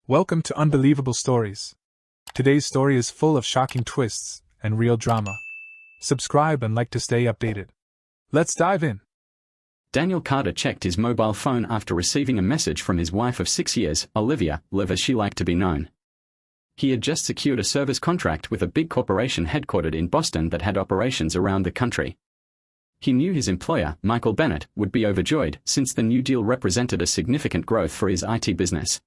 Welcome to Unbelievable Stories. Today's story is full of shocking twists and real drama. Subscribe and like to stay updated. Let's dive in. Daniel Carter checked his mobile phone after receiving a message from his wife of 6 years, Olivia, Liv as she liked to be known. He had just secured a service contract with a big corporation headquartered in Boston that had operations around the country. He knew his employer, Michael Bennett, would be overjoyed since the new deal represented a significant growth for his IT business.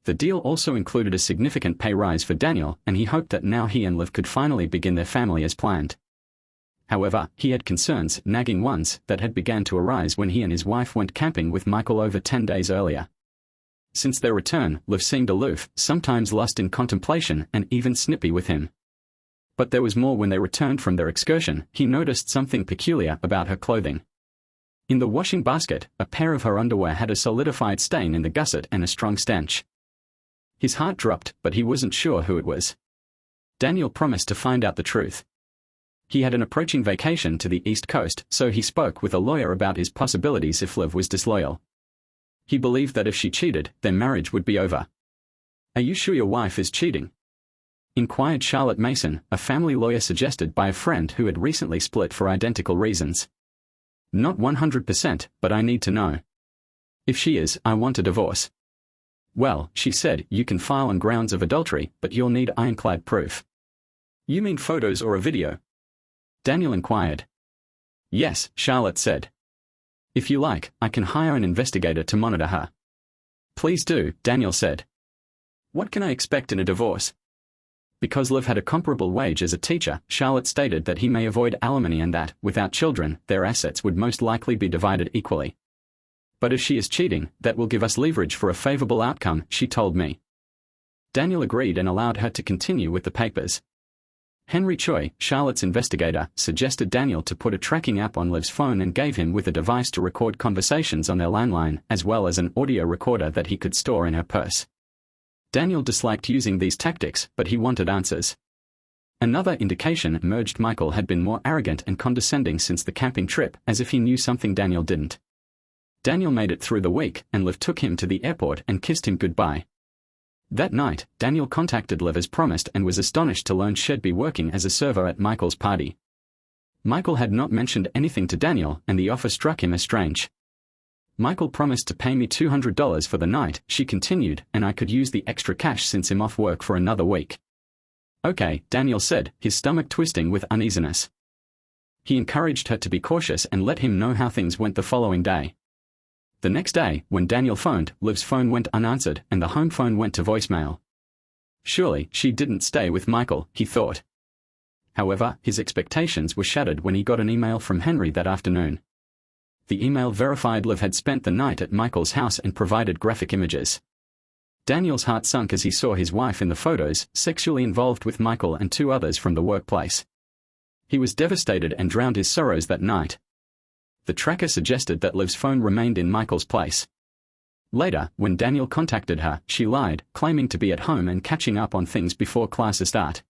The deal also included a significant pay rise for Daniel, and he hoped that now he and Liv could finally begin their family as planned. However, he had concerns, nagging ones, that had begun to arise when he and his wife went camping with Michael over 10 days earlier. Since their return, Liv seemed aloof, sometimes lost in contemplation, and even snippy with him. But there was more when they returned from their excursion. He noticed something peculiar about her clothing. In the washing basket, a pair of her underwear had a solidified stain in the gusset and a strong stench. His heart dropped, but he wasn't sure who it was. Daniel promised to find out the truth. He had an approaching vacation to the East Coast, so he spoke with a lawyer about his possibilities if Liv was disloyal. He believed that if she cheated, their marriage would be over. "Are you sure your wife is cheating?" inquired Charlotte Mason, a family lawyer suggested by a friend who had recently split for identical reasons. "Not 100%, but I need to know. If she is, I want a divorce." "Well," she said, "you can file on grounds of adultery, but you'll need ironclad proof." "You mean photos or a video?" Daniel inquired. "Yes," Charlotte said. "If you like, I can hire an investigator to monitor her." "Please do," Daniel said. "What can I expect in a divorce?" Because Liv had a comparable wage as a teacher, Charlotte stated that he may avoid alimony and that, without children, their assets would most likely be divided equally. "But if she is cheating, that will give us leverage for a favorable outcome," she told me. Daniel agreed and allowed her to continue with the papers. Henry Choi, Charlotte's investigator, suggested Daniel to put a tracking app on Liv's phone and gave him with a device to record conversations on their landline, as well as an audio recorder that he could store in her purse. Daniel disliked using these tactics, but he wanted answers. Another indication emerged: Michael had been more arrogant and condescending since the camping trip, as if he knew something Daniel didn't. Daniel made it through the week, and Liv took him to the airport and kissed him goodbye. That night, Daniel contacted Liv as promised and was astonished to learn she'd be working as a server at Michael's party. Michael had not mentioned anything to Daniel, and the offer struck him as strange. "Michael promised to pay me $200 for the night," she continued, "and I could use the extra cash since I'm off work for another week." "Okay," Daniel said, his stomach twisting with uneasiness. He encouraged her to be cautious and let him know how things went the following day. The next day, when Daniel phoned, Liv's phone went unanswered and the home phone went to voicemail. Surely, she didn't stay with Michael, he thought. However, his expectations were shattered when he got an email from Henry that afternoon. The email verified Liv had spent the night at Michael's house and provided graphic images. Daniel's heart sunk as he saw his wife in the photos, sexually involved with Michael and two others from the workplace. He was devastated and drowned his sorrows that night. The tracker suggested that Liv's phone remained in Michael's place. Later, when Daniel contacted her, she lied, claiming to be at home and catching up on things before classes start.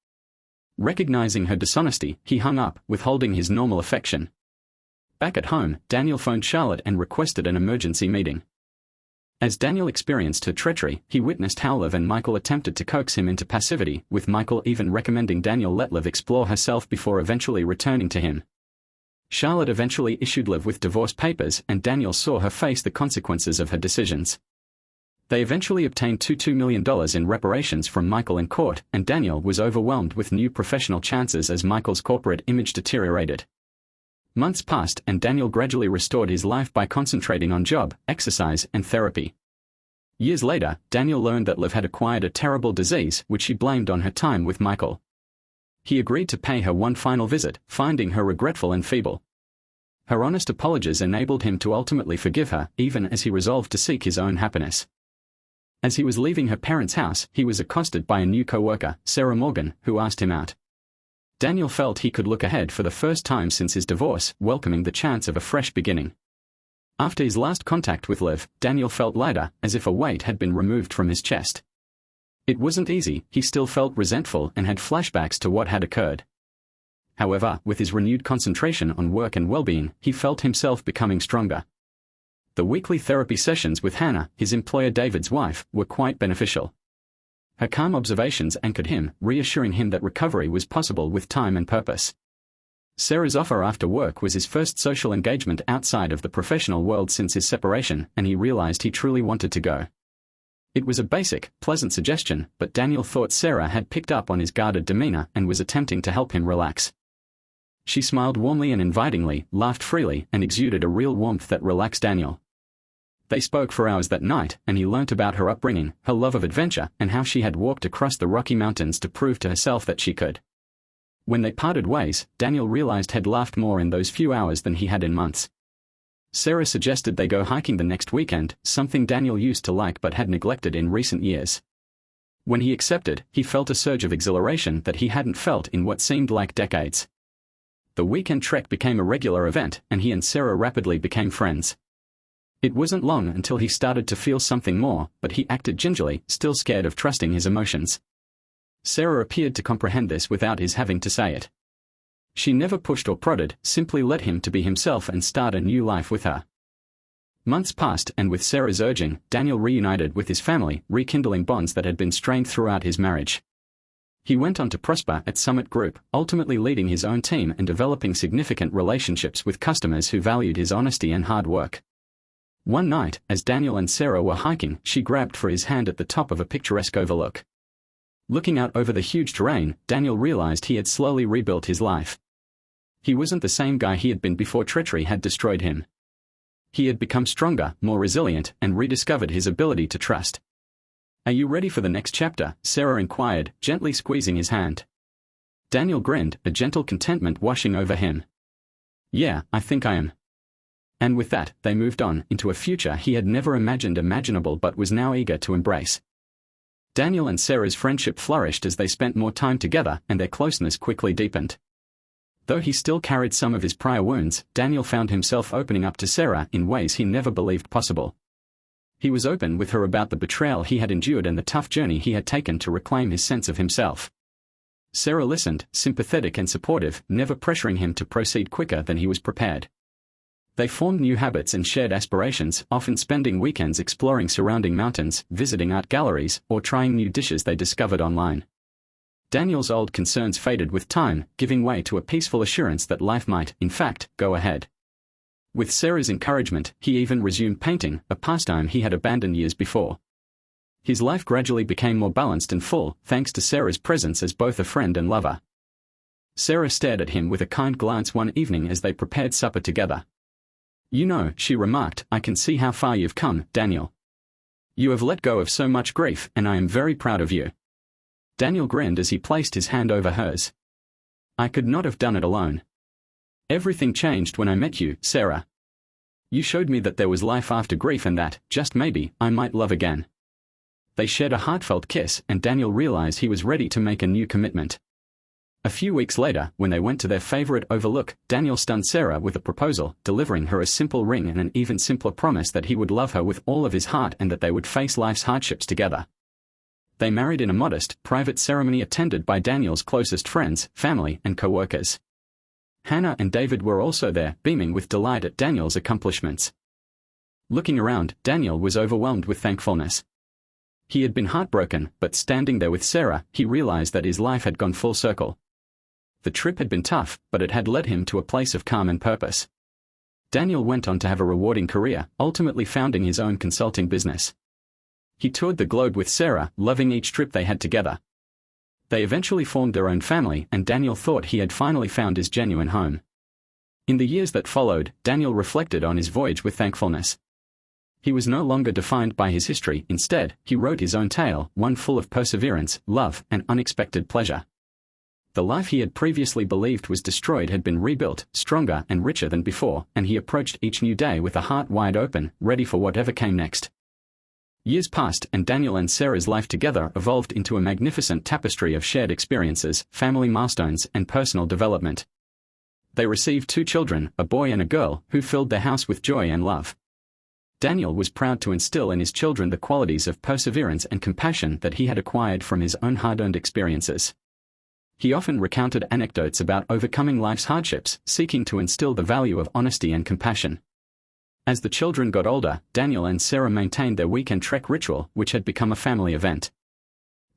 Recognizing her dishonesty, he hung up, withholding his normal affection. Back at home, Daniel phoned Charlotte and requested an emergency meeting. As Daniel experienced her treachery, he witnessed how Liv and Michael attempted to coax him into passivity, with Michael even recommending Daniel let Liv explore herself before eventually returning to him. Charlotte eventually issued Liv with divorce papers, and Daniel saw her face the consequences of her decisions. They eventually obtained $2 million in reparations from Michael in court, and Daniel was overwhelmed with new professional chances as Michael's corporate image deteriorated. Months passed, and Daniel gradually restored his life by concentrating on job, exercise, and therapy. Years later, Daniel learned that Liv had acquired a terrible disease, which she blamed on her time with Michael. He agreed to pay her one final visit, finding her regretful and feeble. Her honest apologies enabled him to ultimately forgive her, even as he resolved to seek his own happiness. As he was leaving her parents' house, he was accosted by a new co-worker, Sarah Morgan, who asked him out. Daniel felt he could look ahead for the first time since his divorce, welcoming the chance of a fresh beginning. After his last contact with Liv, Daniel felt lighter, as if a weight had been removed from his chest. It wasn't easy, he still felt resentful and had flashbacks to what had occurred. However, with his renewed concentration on work and well-being, he felt himself becoming stronger. The weekly therapy sessions with Hannah, his employer David's wife, were quite beneficial. Her calm observations anchored him, reassuring him that recovery was possible with time and purpose. Sarah's offer after work was his first social engagement outside of the professional world since his separation, and he realized he truly wanted to go. It was a basic, pleasant suggestion, but Daniel thought Sarah had picked up on his guarded demeanor and was attempting to help him relax. She smiled warmly and invitingly, laughed freely, and exuded a real warmth that relaxed Daniel. They spoke for hours that night, and he learnt about her upbringing, her love of adventure, and how she had walked across the Rocky Mountains to prove to herself that she could. When they parted ways, Daniel realized he'd laughed more in those few hours than he had in months. Sarah suggested they go hiking the next weekend, something Daniel used to like but had neglected in recent years. When he accepted, he felt a surge of exhilaration that he hadn't felt in what seemed like decades. The weekend trek became a regular event, and he and Sarah rapidly became friends. It wasn't long until he started to feel something more, but he acted gingerly, still scared of trusting his emotions. Sarah appeared to comprehend this without his having to say it. She never pushed or prodded, simply let him to be himself and start a new life with her. Months passed, and with Sarah's urging, Daniel reunited with his family, rekindling bonds that had been strained throughout his marriage. He went on to prosper at Summit Group, ultimately leading his own team and developing significant relationships with customers who valued his honesty and hard work. One night, as Daniel and Sarah were hiking, she grabbed for his hand at the top of a picturesque overlook. Looking out over the huge terrain, Daniel realized he had slowly rebuilt his life. He wasn't the same guy he had been before treachery had destroyed him. He had become stronger, more resilient, and rediscovered his ability to trust. "Are you ready for the next chapter?" Sarah inquired, gently squeezing his hand. Daniel grinned, a gentle contentment washing over him. "Yeah, I think I am." And with that, they moved on, into a future he had never imagined imaginable but was now eager to embrace. Daniel and Sarah's friendship flourished as they spent more time together, and their closeness quickly deepened. Though he still carried some of his prior wounds, Daniel found himself opening up to Sarah in ways he never believed possible. He was open with her about the betrayal he had endured and the tough journey he had taken to reclaim his sense of himself. Sarah listened, sympathetic and supportive, never pressuring him to proceed quicker than he was prepared. They formed new habits and shared aspirations, often spending weekends exploring surrounding mountains, visiting art galleries, or trying new dishes they discovered online. Daniel's old concerns faded with time, giving way to a peaceful assurance that life might, in fact, go ahead. With Sarah's encouragement, he even resumed painting, a pastime he had abandoned years before. His life gradually became more balanced and full, thanks to Sarah's presence as both a friend and lover. Sarah stared at him with a kind glance one evening as they prepared supper together. "You know," she remarked, "I can see how far you've come, Daniel. You have let go of so much grief, and I am very proud of you." Daniel grinned as he placed his hand over hers. "I could not have done it alone. Everything changed when I met you, Sarah. You showed me that there was life after grief and that, just maybe, I might love again." They shared a heartfelt kiss, and Daniel realized he was ready to make a new commitment. A few weeks later, when they went to their favorite overlook, Daniel stunned Sarah with a proposal, delivering her a simple ring and an even simpler promise that he would love her with all of his heart and that they would face life's hardships together. They married in a modest, private ceremony attended by Daniel's closest friends, family, and co-workers. Hannah and David were also there, beaming with delight at Daniel's accomplishments. Looking around, Daniel was overwhelmed with thankfulness. He had been heartbroken, but standing there with Sarah, he realized that his life had gone full circle. The trip had been tough, but it had led him to a place of calm and purpose. Daniel went on to have a rewarding career, ultimately founding his own consulting business. He toured the globe with Sarah, loving each trip they had together. They eventually formed their own family, and Daniel thought he had finally found his genuine home. In the years that followed, Daniel reflected on his voyage with thankfulness. He was no longer defined by his history. Instead, he wrote his own tale, one full of perseverance, love, and unexpected pleasure. The life he had previously believed was destroyed had been rebuilt, stronger and richer than before, and he approached each new day with a heart wide open, ready for whatever came next. Years passed, and Daniel and Sarah's life together evolved into a magnificent tapestry of shared experiences, family milestones, and personal development. They received 2 children, a boy and a girl, who filled their house with joy and love. Daniel was proud to instill in his children the qualities of perseverance and compassion that he had acquired from his own hard-earned experiences. He often recounted anecdotes about overcoming life's hardships, seeking to instill the value of honesty and compassion. As the children got older, Daniel and Sarah maintained their weekend trek ritual, which had become a family event.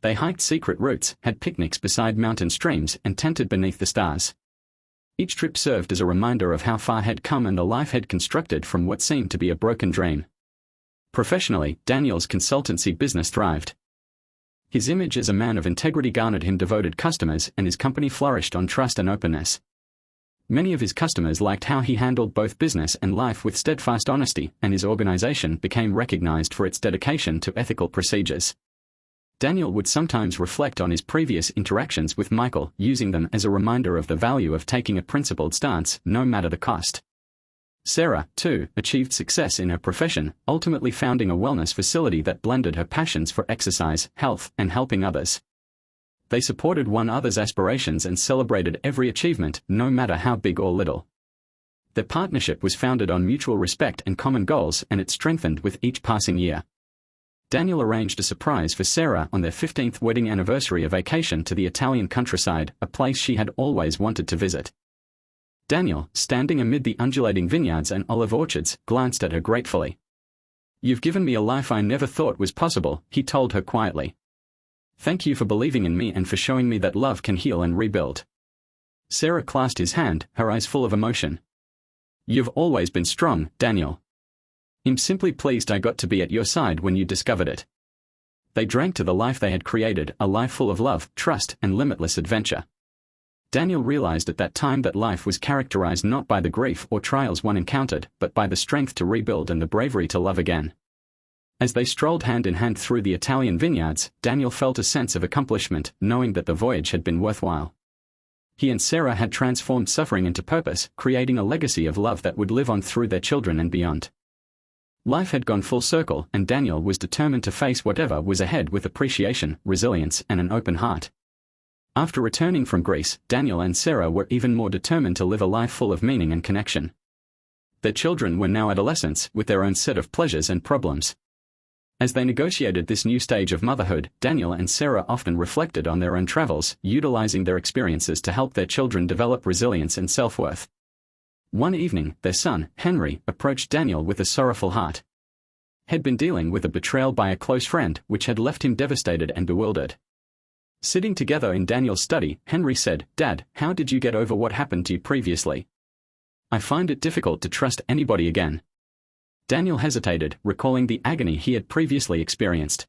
They hiked secret routes, had picnics beside mountain streams, and tented beneath the stars. Each trip served as a reminder of how far had come and the life had constructed from what seemed to be a broken dream. Professionally, Daniel's consultancy business thrived. His image as a man of integrity garnered him devoted customers, and his company flourished on trust and openness. Many of his customers liked how he handled both business and life with steadfast honesty, and his organization became recognized for its dedication to ethical procedures. Daniel would sometimes reflect on his previous interactions with Michael, using them as a reminder of the value of taking a principled stance, no matter the cost. Sarah, too, achieved success in her profession, ultimately founding a wellness facility that blended her passions for exercise, health, and helping others. They supported one another's aspirations and celebrated every achievement, no matter how big or little. Their partnership was founded on mutual respect and common goals, and it strengthened with each passing year. Daniel arranged a surprise for Sarah on their 15th wedding anniversary, a vacation to the Italian countryside, a place she had always wanted to visit. Daniel, standing amid the undulating vineyards and olive orchards, glanced at her gratefully. "You've given me a life I never thought was possible," he told her quietly. "Thank you for believing in me and for showing me that love can heal and rebuild." Sarah clasped his hand, her eyes full of emotion. "You've always been strong, Daniel. I'm simply pleased I got to be at your side when you discovered it." They drank to the life they had created, a life full of love, trust, and limitless adventure. Daniel realized at that time that life was characterized not by the grief or trials one encountered, but by the strength to rebuild and the bravery to love again. As they strolled hand in hand through the Italian vineyards, Daniel felt a sense of accomplishment, knowing that the voyage had been worthwhile. He and Sarah had transformed suffering into purpose, creating a legacy of love that would live on through their children and beyond. Life had gone full circle, and Daniel was determined to face whatever was ahead with appreciation, resilience, and an open heart. After returning from Greece, Daniel and Sarah were even more determined to live a life full of meaning and connection. Their children were now adolescents, with their own set of pleasures and problems. As they negotiated this new stage of motherhood, Daniel and Sarah often reflected on their own travels, utilizing their experiences to help their children develop resilience and self-worth. One evening, their son, Henry, approached Daniel with a sorrowful heart. He'd been dealing with a betrayal by a close friend, which had left him devastated and bewildered. Sitting together in Daniel's study, Henry said, "Dad, how did you get over what happened to you previously? I find it difficult to trust anybody again." Daniel hesitated, recalling the agony he had previously experienced.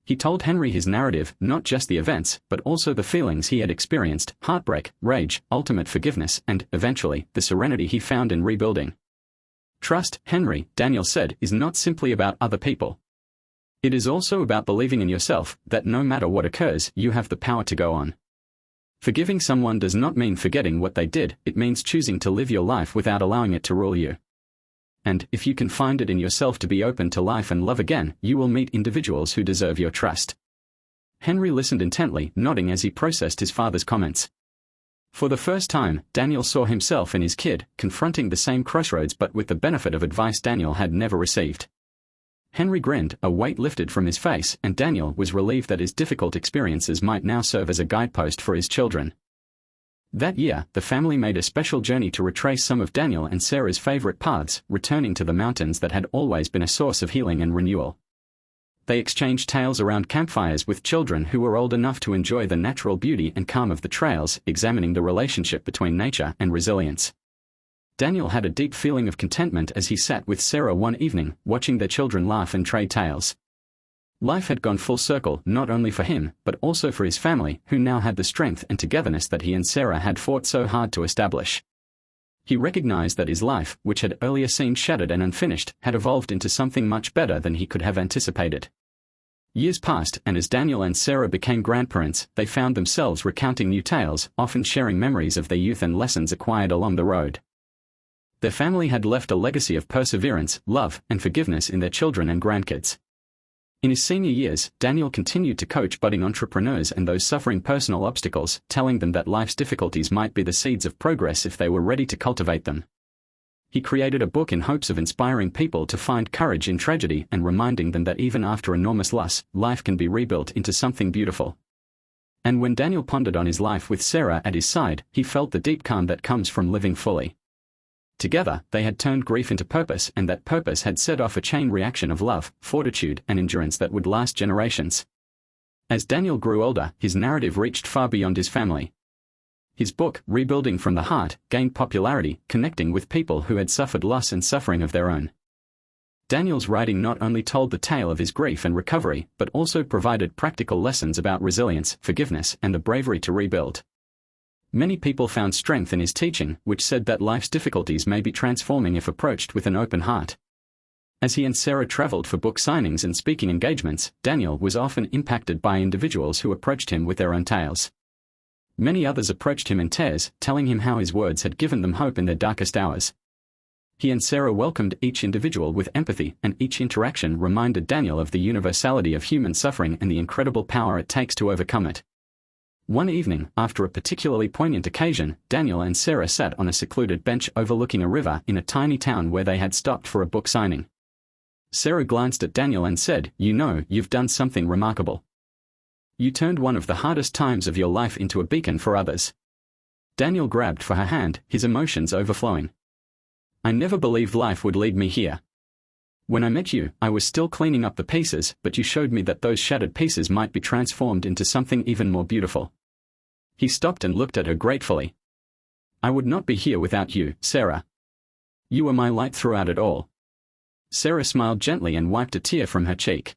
He told Henry his narrative, not just the events, but also the feelings he had experienced: heartbreak, rage, ultimate forgiveness, and, eventually, the serenity he found in rebuilding. "Trust, Henry," Daniel said, "is not simply about other people. It is also about believing in yourself, that no matter what occurs, you have the power to go on. Forgiving someone does not mean forgetting what they did, it means choosing to live your life without allowing it to rule you. And, if you can find it in yourself to be open to life and love again, you will meet individuals who deserve your trust." Henry listened intently, nodding as he processed his father's comments. For the first time, Daniel saw himself and his kid, confronting the same crossroads but with the benefit of advice Daniel had never received. Henry grinned, a weight lifted from his face, and Daniel was relieved that his difficult experiences might now serve as a guidepost for his children. That year, the family made a special journey to retrace some of Daniel and Sarah's favorite paths, returning to the mountains that had always been a source of healing and renewal. They exchanged tales around campfires with children who were old enough to enjoy the natural beauty and calm of the trails, examining the relationship between nature and resilience. Daniel had a deep feeling of contentment as he sat with Sarah one evening, watching their children laugh and trade tales. Life had gone full circle, not only for him, but also for his family, who now had the strength and togetherness that he and Sarah had fought so hard to establish. He recognized that his life, which had earlier seemed shattered and unfinished, had evolved into something much better than he could have anticipated. Years passed, and as Daniel and Sarah became grandparents, they found themselves recounting new tales, often sharing memories of their youth and lessons acquired along the road. Their family had left a legacy of perseverance, love, and forgiveness in their children and grandkids. In his senior years, Daniel continued to coach budding entrepreneurs and those suffering personal obstacles, telling them that life's difficulties might be the seeds of progress if they were ready to cultivate them. He created a book in hopes of inspiring people to find courage in tragedy and reminding them that even after enormous loss, life can be rebuilt into something beautiful. And when Daniel pondered on his life with Sarah at his side, he felt the deep calm that comes from living fully. Together, they had turned grief into purpose, and that purpose had set off a chain reaction of love, fortitude, and endurance that would last generations. As Daniel grew older, his narrative reached far beyond his family. His book, Rebuilding from the Heart, gained popularity, connecting with people who had suffered loss and suffering of their own. Daniel's writing not only told the tale of his grief and recovery, but also provided practical lessons about resilience, forgiveness, and the bravery to rebuild. Many people found strength in his teaching, which said that life's difficulties may be transforming if approached with an open heart. As he and Sarah traveled for book signings and speaking engagements, Daniel was often impacted by individuals who approached him with their own tales. Many others approached him in tears, telling him how his words had given them hope in their darkest hours. He and Sarah welcomed each individual with empathy, and each interaction reminded Daniel of the universality of human suffering and the incredible power it takes to overcome it. One evening, after a particularly poignant occasion, Daniel and Sarah sat on a secluded bench overlooking a river in a tiny town where they had stopped for a book signing. Sarah glanced at Daniel and said, "You know, you've done something remarkable. You turned one of the hardest times of your life into a beacon for others." Daniel grabbed for her hand, his emotions overflowing. "I never believed life would lead me here. When I met you, I was still cleaning up the pieces, but you showed me that those shattered pieces might be transformed into something even more beautiful." He stopped and looked at her gratefully. "I would not be here without you, Sarah. You were my light throughout it all." Sarah smiled gently and wiped a tear from her cheek.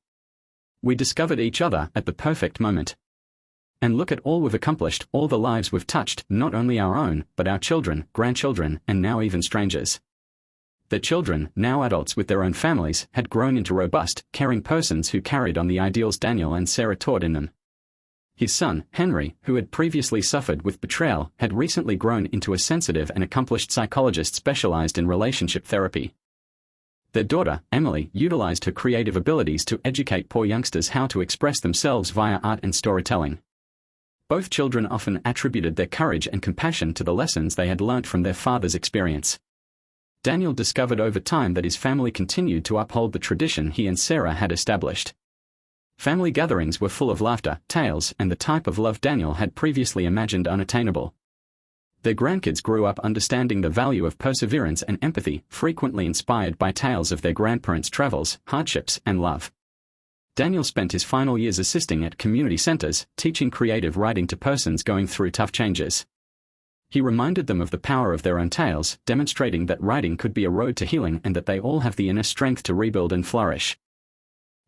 "We discovered each other at the perfect moment. And look at all we've accomplished, all the lives we've touched, not only our own, but our children, grandchildren, and now even strangers." Their children, now adults with their own families, had grown into robust, caring persons who carried on the ideals Daniel and Sarah taught in them. His son, Henry, who had previously suffered with betrayal, had recently grown into a sensitive and accomplished psychologist specialized in relationship therapy. Their daughter, Emily, utilized her creative abilities to educate poor youngsters how to express themselves via art and storytelling. Both children often attributed their courage and compassion to the lessons they had learnt from their father's experience. Daniel discovered over time that his family continued to uphold the tradition he and Sarah had established. Family gatherings were full of laughter, tales, and the type of love Daniel had previously imagined unattainable. Their grandkids grew up understanding the value of perseverance and empathy, frequently inspired by tales of their grandparents' travels, hardships, and love. Daniel spent his final years assisting at community centers, teaching creative writing to persons going through tough changes. He reminded them of the power of their own tales, demonstrating that writing could be a road to healing and that they all have the inner strength to rebuild and flourish.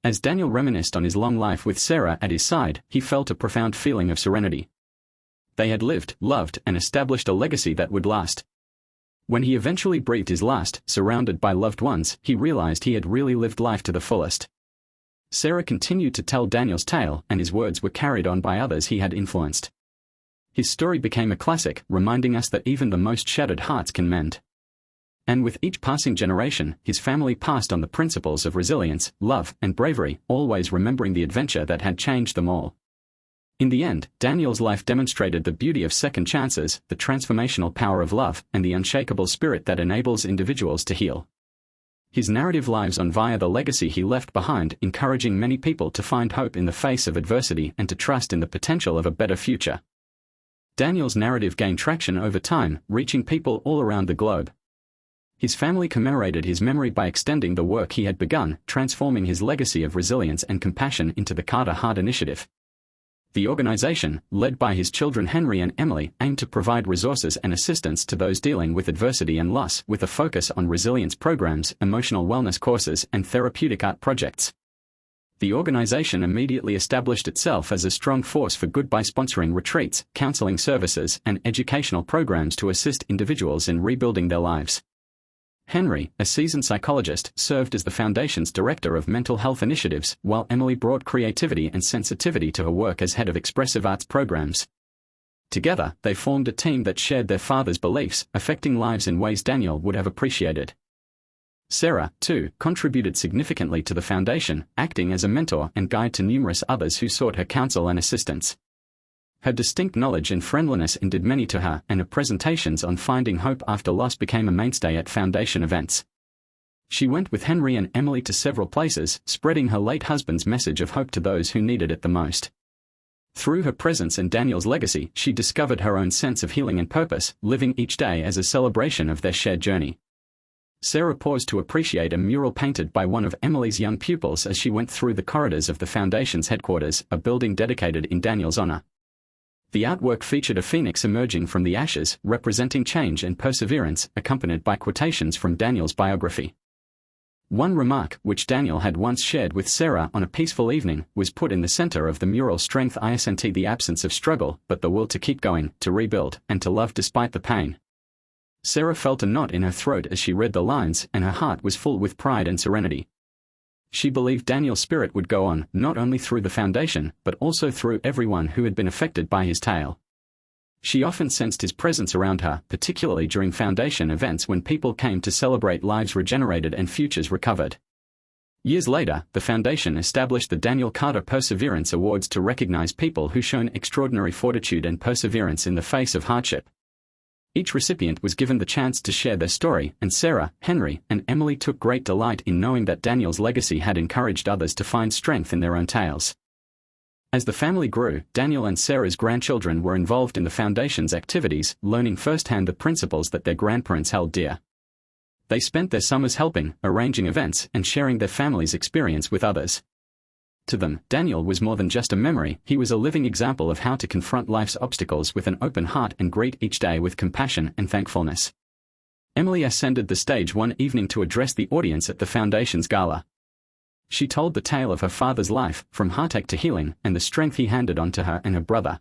As Daniel reminisced on his long life with Sarah at his side, he felt a profound feeling of serenity. They had lived, loved, and established a legacy that would last. When he eventually breathed his last, surrounded by loved ones, he realized he had really lived life to the fullest. Sarah continued to tell Daniel's tale, and his words were carried on by others he had influenced. His story became a classic, reminding us that even the most shattered hearts can mend. And with each passing generation, his family passed on the principles of resilience, love, and bravery, always remembering the adventure that had changed them all. In the end, Daniel's life demonstrated the beauty of second chances, the transformational power of love, and the unshakable spirit that enables individuals to heal. His narrative lives on via the legacy he left behind, encouraging many people to find hope in the face of adversity and to trust in the potential of a better future. Daniel's narrative gained traction over time, reaching people all around the globe. His family commemorated his memory by extending the work he had begun, transforming his legacy of resilience and compassion into the Carter Heart Initiative. The organization, led by his children Henry and Emily, aimed to provide resources and assistance to those dealing with adversity and loss, with a focus on resilience programs, emotional wellness courses, and therapeutic art projects. The organization immediately established itself as a strong force for good by sponsoring retreats, counseling services, and educational programs to assist individuals in rebuilding their lives. Henry, a seasoned psychologist, served as the foundation's director of mental health initiatives, while Emily brought creativity and sensitivity to her work as head of expressive arts programs. Together, they formed a team that shared their father's beliefs, affecting lives in ways Daniel would have appreciated. Sarah, too, contributed significantly to the foundation, acting as a mentor and guide to numerous others who sought her counsel and assistance. Her distinct knowledge and friendliness endeared many to her, and her presentations on finding hope after loss became a mainstay at Foundation events. She went with Henry and Emily to several places, spreading her late husband's message of hope to those who needed it the most. Through her presence and Daniel's legacy, she discovered her own sense of healing and purpose, living each day as a celebration of their shared journey. Sarah paused to appreciate a mural painted by one of Emily's young pupils as she went through the corridors of the Foundation's headquarters, a building dedicated in Daniel's honor. The artwork featured a phoenix emerging from the ashes, representing change and perseverance, accompanied by quotations from Daniel's biography. One remark, which Daniel had once shared with Sarah on a peaceful evening, was put in the center of the mural: strength isn't the absence of struggle, but the will to keep going, to rebuild, and to love despite the pain. Sarah felt a knot in her throat as she read the lines, and her heart was full with pride and serenity. She believed Daniel's spirit would go on, not only through the Foundation, but also through everyone who had been affected by his tale. She often sensed his presence around her, particularly during Foundation events when people came to celebrate lives regenerated and futures recovered. Years later, the Foundation established the Daniel Carter Perseverance Awards to recognize people who shown extraordinary fortitude and perseverance in the face of hardship. Each recipient was given the chance to share their story, and Sarah, Henry, and Emily took great delight in knowing that Daniel's legacy had encouraged others to find strength in their own tales. As the family grew, Daniel and Sarah's grandchildren were involved in the Foundation's activities, learning firsthand the principles that their grandparents held dear. They spent their summers helping, arranging events, and sharing their family's experience with others. To them, Daniel was more than just a memory; he was a living example of how to confront life's obstacles with an open heart and greet each day with compassion and thankfulness. Emily ascended the stage one evening to address the audience at the Foundation's gala. She told the tale of her father's life, from heartache to healing, and the strength he handed on to her and her brother.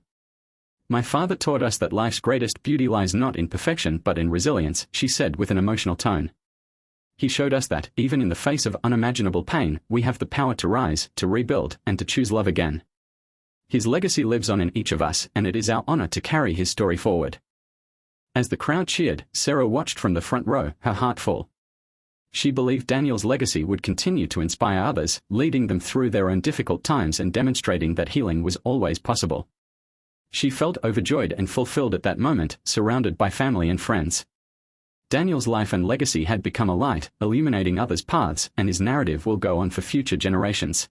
"My father taught us that life's greatest beauty lies not in perfection but in resilience," she said with an emotional tone. "He showed us that, even in the face of unimaginable pain, we have the power to rise, to rebuild, and to choose love again. His legacy lives on in each of us, and it is our honor to carry his story forward." As the crowd cheered, Sarah watched from the front row, her heart full. She believed Daniel's legacy would continue to inspire others, leading them through their own difficult times and demonstrating that healing was always possible. She felt overjoyed and fulfilled at that moment, surrounded by family and friends. Daniel's life and legacy had become a light, illuminating others' paths, and his narrative will go on for future generations.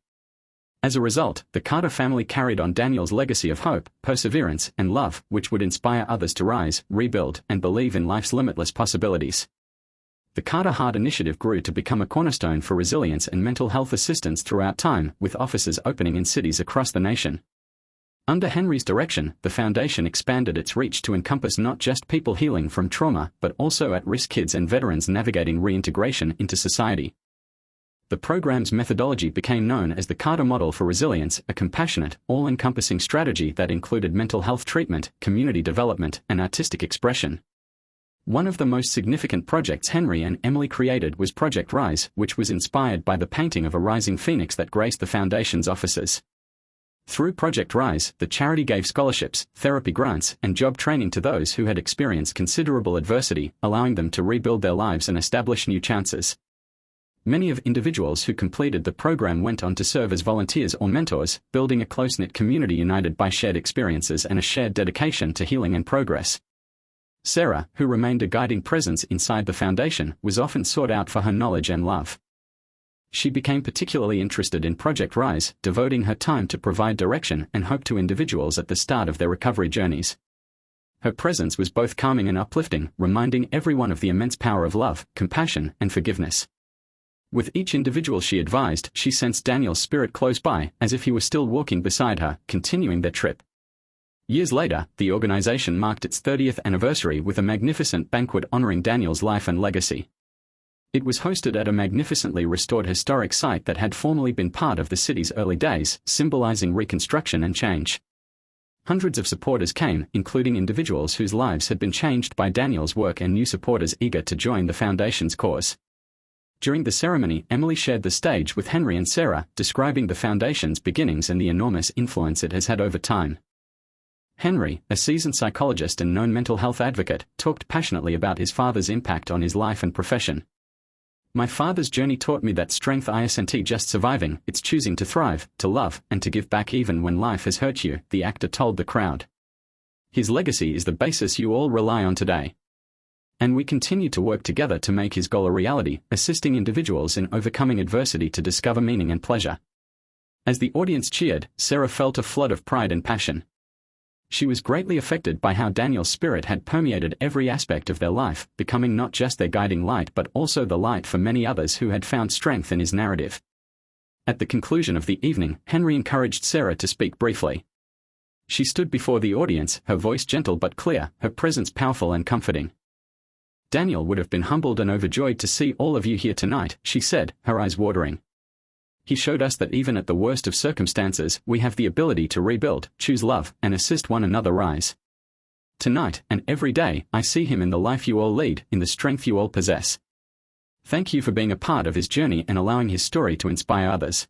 As a result, the Carter family carried on Daniel's legacy of hope, perseverance, and love, which would inspire others to rise, rebuild, and believe in life's limitless possibilities. The Carter Heart Initiative grew to become a cornerstone for resilience and mental health assistance throughout time, with offices opening in cities across the nation. Under Henry's direction, the Foundation expanded its reach to encompass not just people healing from trauma, but also at-risk kids and veterans navigating reintegration into society. The program's methodology became known as the Carter Model for Resilience, a compassionate, all-encompassing strategy that included mental health treatment, community development, and artistic expression. One of the most significant projects Henry and Emily created was Project Rise, which was inspired by the painting of a rising phoenix that graced the Foundation's offices. Through Project Rise, the charity gave scholarships, therapy grants, and job training to those who had experienced considerable adversity, allowing them to rebuild their lives and establish new chances. Many of individuals who completed the program went on to serve as volunteers or mentors, building a close-knit community united by shared experiences and a shared dedication to healing and progress. Sarah, who remained a guiding presence inside the Foundation, was often sought out for her knowledge and love. She became particularly interested in Project Rise, devoting her time to provide direction and hope to individuals at the start of their recovery journeys. Her presence was both calming and uplifting, reminding everyone of the immense power of love, compassion, and forgiveness. With each individual she advised, she sensed Daniel's spirit close by, as if he were still walking beside her, continuing their trip. Years later, the organization marked its 30th anniversary with a magnificent banquet honoring Daniel's life and legacy. It was hosted at a magnificently restored historic site that had formerly been part of the city's early days, symbolizing reconstruction and change. Hundreds of supporters came, including individuals whose lives had been changed by Daniel's work and new supporters eager to join the Foundation's cause. During the ceremony, Emily shared the stage with Henry and Sarah, describing the Foundation's beginnings and the enormous influence it has had over time. Henry, a seasoned psychologist and known mental health advocate, talked passionately about his father's impact on his life and profession. "My father's journey taught me that strength isn't just surviving, it's choosing to thrive, to love, and to give back even when life has hurt you," the actor told the crowd. "His legacy is the basis you all rely on today. And we continue to work together to make his goal a reality, assisting individuals in overcoming adversity to discover meaning and pleasure." As the audience cheered, Sarah felt a flood of pride and passion. She was greatly affected by how Daniel's spirit had permeated every aspect of their life, becoming not just their guiding light but also the light for many others who had found strength in his narrative. At the conclusion of the evening, Henry encouraged Sarah to speak briefly. She stood before the audience, her voice gentle but clear, her presence powerful and comforting. "Daniel would have been humbled and overjoyed to see all of you here tonight," she said, her eyes watering. "He showed us that even at the worst of circumstances, we have the ability to rebuild, choose love, and assist one another rise. Tonight, and every day, I see him in the life you all lead, in the strength you all possess. Thank you for being a part of his journey and allowing his story to inspire others."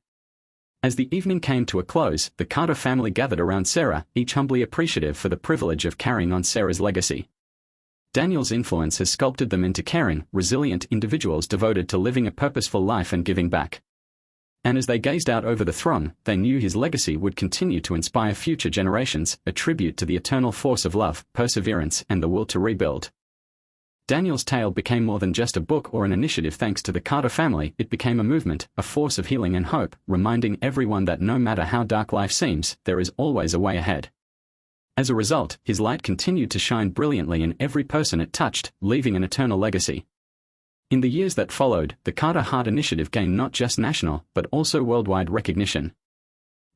As the evening came to a close, the Carter family gathered around Sarah, each humbly appreciative for the privilege of carrying on Sarah's legacy. Daniel's influence has sculpted them into caring, resilient individuals devoted to living a purposeful life and giving back. And as they gazed out over the throng, they knew his legacy would continue to inspire future generations, a tribute to the eternal force of love, perseverance, and the will to rebuild. Daniel's tale became more than just a book or an initiative. Thanks to the Carter family, it became a movement, a force of healing and hope, reminding everyone that no matter how dark life seems, there is always a way ahead. As a result, his light continued to shine brilliantly in every person it touched, leaving an eternal legacy. In the years that followed, the Carter Heart Initiative gained not just national, but also worldwide recognition.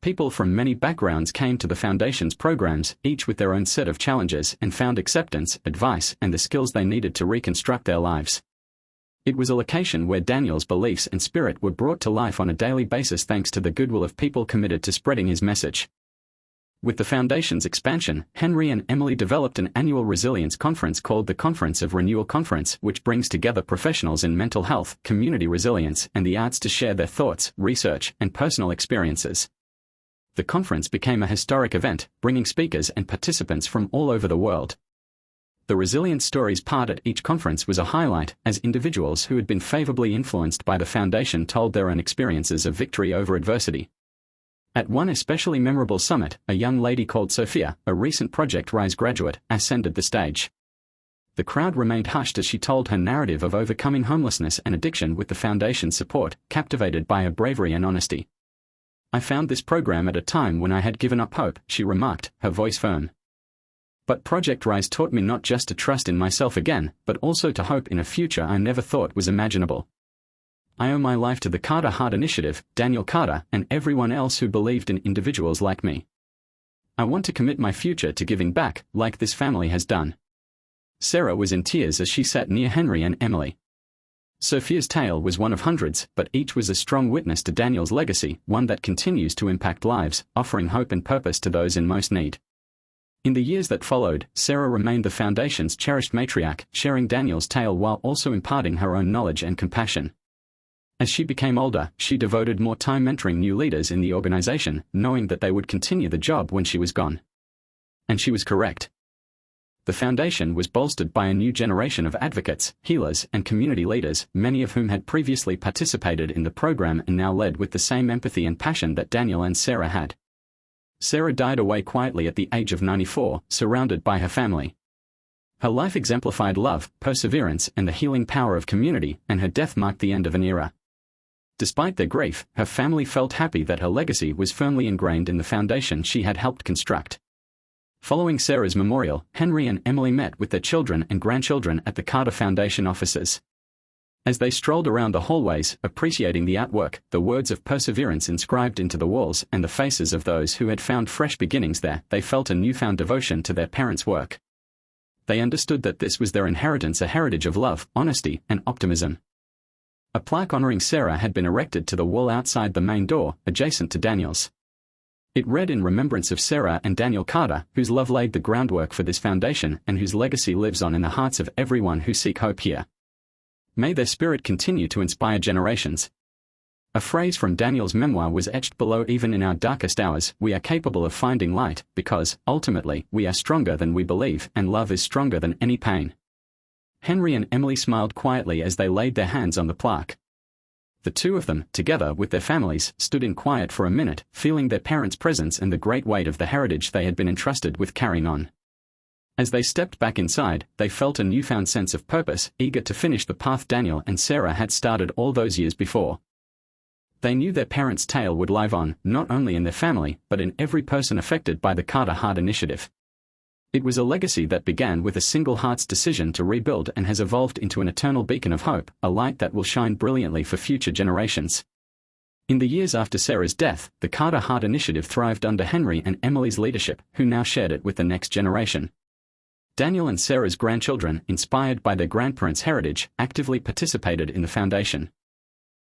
People from many backgrounds came to the Foundation's programs, each with their own set of challenges, and found acceptance, advice, and the skills they needed to reconstruct their lives. It was a location where Daniel's beliefs and spirit were brought to life on a daily basis thanks to the goodwill of people committed to spreading his message. With the Foundation's expansion, Henry and Emily developed an annual resilience conference called the Conference of Renewal Conference, which brings together professionals in mental health, community resilience, and the arts to share their thoughts, research, and personal experiences. The conference became a historic event, bringing speakers and participants from all over the world. The Resilience Stories part at each conference was a highlight, as individuals who had been favorably influenced by the Foundation told their own experiences of victory over adversity. At one especially memorable summit, a young lady called Sophia, a recent Project Rise graduate, ascended the stage. The crowd remained hushed as she told her narrative of overcoming homelessness and addiction with the Foundation's support, captivated by her bravery and honesty. "I found this program at a time when I had given up hope," she remarked, her voice firm. "But Project Rise taught me not just to trust in myself again, but also to hope in a future I never thought was imaginable. I owe my life to the Carter Heart Initiative, Daniel Carter, and everyone else who believed in individuals like me. I want to commit my future to giving back, like this family has done." Sarah was in tears as she sat near Henry and Emily. Sophia's tale was one of hundreds, but each was a strong witness to Daniel's legacy, one that continues to impact lives, offering hope and purpose to those in most need. In the years that followed, Sarah remained the Foundation's cherished matriarch, sharing Daniel's tale while also imparting her own knowledge and compassion. As she became older, she devoted more time mentoring new leaders in the organization, knowing that they would continue the job when she was gone. And she was correct. The Foundation was bolstered by a new generation of advocates, healers, and community leaders, many of whom had previously participated in the program and now led with the same empathy and passion that Daniel and Sarah had. Sarah died away quietly at the age of 94, surrounded by her family. Her life exemplified love, perseverance, and the healing power of community, and her death marked the end of an era. Despite their grief, her family felt happy that her legacy was firmly ingrained in the Foundation she had helped construct. Following Sarah's memorial, Henry and Emily met with their children and grandchildren at the Carter Foundation offices. As they strolled around the hallways, appreciating the artwork, the words of perseverance inscribed into the walls, and the faces of those who had found fresh beginnings there, they felt a newfound devotion to their parents' work. They understood that this was their inheritance, a heritage of love, honesty, and optimism. A plaque honoring Sarah had been erected to the wall outside the main door, adjacent to Daniel's. It read, "In remembrance of Sarah and Daniel Carter, whose love laid the groundwork for this foundation and whose legacy lives on in the hearts of everyone who seek hope here. May their spirit continue to inspire generations." A phrase from Daniel's memoir was etched below: "Even in our darkest hours, we are capable of finding light, because, ultimately, we are stronger than we believe, and love is stronger than any pain." Henry and Emily smiled quietly as they laid their hands on the plaque. The two of them, together with their families, stood in quiet for a minute, feeling their parents' presence and the great weight of the heritage they had been entrusted with carrying on. As they stepped back inside, they felt a newfound sense of purpose, eager to finish the path Daniel and Sarah had started all those years before. They knew their parents' tale would live on, not only in their family, but in every person affected by the Carter Heart Initiative. It was a legacy that began with a single heart's decision to rebuild and has evolved into an eternal beacon of hope, a light that will shine brilliantly for future generations. In the years after Sarah's death, the Carter Heart Initiative thrived under Henry and Emily's leadership, who now shared it with the next generation. Daniel and Sarah's grandchildren, inspired by their grandparents' heritage, actively participated in the foundation.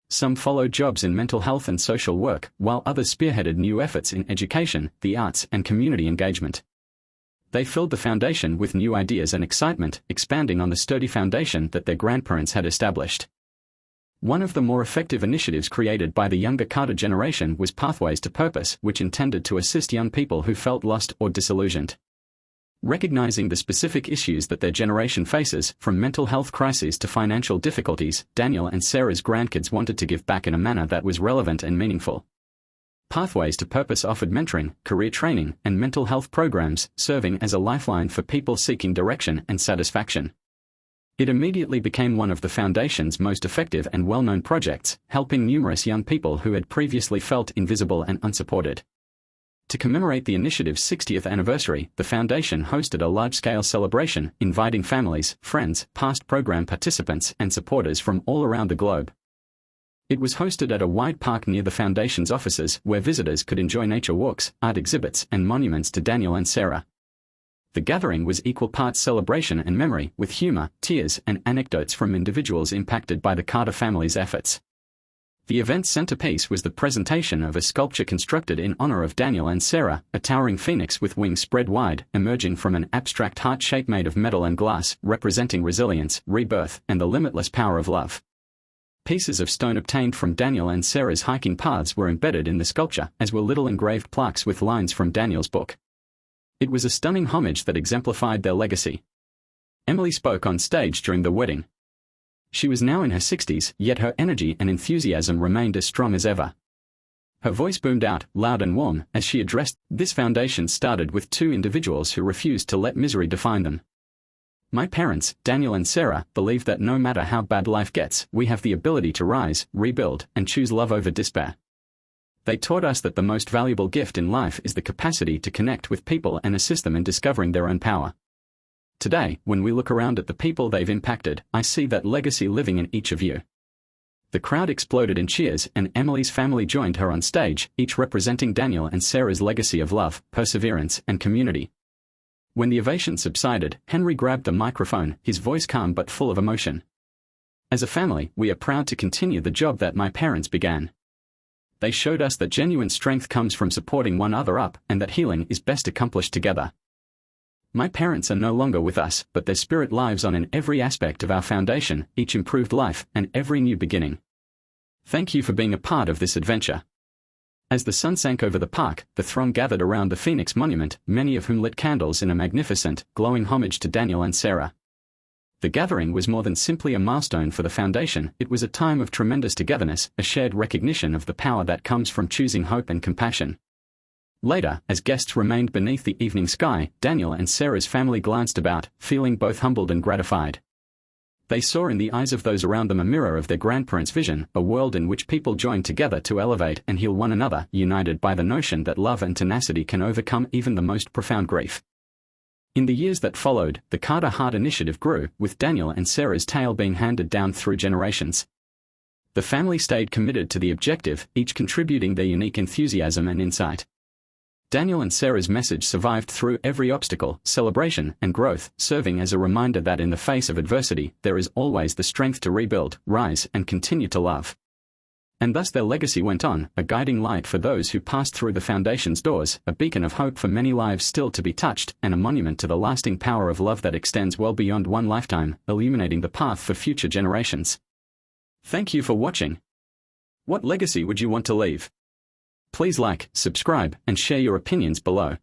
Some followed jobs in mental health and social work, while others spearheaded new efforts in education, the arts, and community engagement. They filled the foundation with new ideas and excitement, expanding on the sturdy foundation that their grandparents had established. One of the more effective initiatives created by the younger Carter generation was Pathways to Purpose, which intended to assist young people who felt lost or disillusioned. Recognizing the specific issues that their generation faces, from mental health crises to financial difficulties, Daniel and Sarah's grandkids wanted to give back in a manner that was relevant and meaningful. Pathways to Purpose offered mentoring, career training, and mental health programs, serving as a lifeline for people seeking direction and satisfaction. It immediately became one of the Foundation's most effective and well-known projects, helping numerous young people who had previously felt invisible and unsupported. To commemorate the initiative's 60th anniversary, the Foundation hosted a large-scale celebration, inviting families, friends, past program participants, and supporters from all around the globe. It was hosted at a wide park near the Foundation's offices, where visitors could enjoy nature walks, art exhibits, and monuments to Daniel and Sarah. The gathering was equal parts celebration and memory, with humor, tears, and anecdotes from individuals impacted by the Carter family's efforts. The event's centerpiece was the presentation of a sculpture constructed in honor of Daniel and Sarah, a towering phoenix with wings spread wide, emerging from an abstract heart shape made of metal and glass, representing resilience, rebirth, and the limitless power of love. Pieces of stone obtained from Daniel and Sarah's hiking paths were embedded in the sculpture, as were little engraved plaques with lines from Daniel's book. It was a stunning homage that exemplified their legacy. Emily spoke on stage during the wedding. She was now in her 60s, yet her energy and enthusiasm remained as strong as ever. Her voice boomed out, loud and warm, as she addressed, "This foundation started with two individuals who refused to let misery define them. My parents, Daniel and Sarah, believe that no matter how bad life gets, we have the ability to rise, rebuild, and choose love over despair. They taught us that the most valuable gift in life is the capacity to connect with people and assist them in discovering their own power. Today, when we look around at the people they've impacted, I see that legacy living in each of you." The crowd exploded in cheers, and Emily's family joined her on stage, each representing Daniel and Sarah's legacy of love, perseverance, and community. When the ovation subsided, Henry grabbed the microphone, his voice calm but full of emotion. "As a family, we are proud to continue the job that my parents began. They showed us that genuine strength comes from supporting one another up, and that healing is best accomplished together. My parents are no longer with us, but their spirit lives on in every aspect of our foundation, each improved life, and every new beginning. Thank you for being a part of this adventure." As the sun sank over the park, the throng gathered around the Phoenix Monument, many of whom lit candles in a magnificent, glowing homage to Daniel and Sarah. The gathering was more than simply a milestone for the Foundation, it was a time of tremendous togetherness, a shared recognition of the power that comes from choosing hope and compassion. Later, as guests remained beneath the evening sky, Daniel and Sarah's family glanced about, feeling both humbled and gratified. They saw in the eyes of those around them a mirror of their grandparents' vision, a world in which people join together to elevate and heal one another, united by the notion that love and tenacity can overcome even the most profound grief. In the years that followed, the Carter Heart Initiative grew, with Daniel and Sarah's tale being handed down through generations. The family stayed committed to the objective, each contributing their unique enthusiasm and insight. Daniel and Sarah's message survived through every obstacle, celebration, and growth, serving as a reminder that in the face of adversity, there is always the strength to rebuild, rise, and continue to love. And thus their legacy went on, a guiding light for those who passed through the Foundation's doors, a beacon of hope for many lives still to be touched, and a monument to the lasting power of love that extends well beyond one lifetime, illuminating the path for future generations. Thank you for watching. What legacy would you want to leave? Please like, subscribe, and share your opinions below.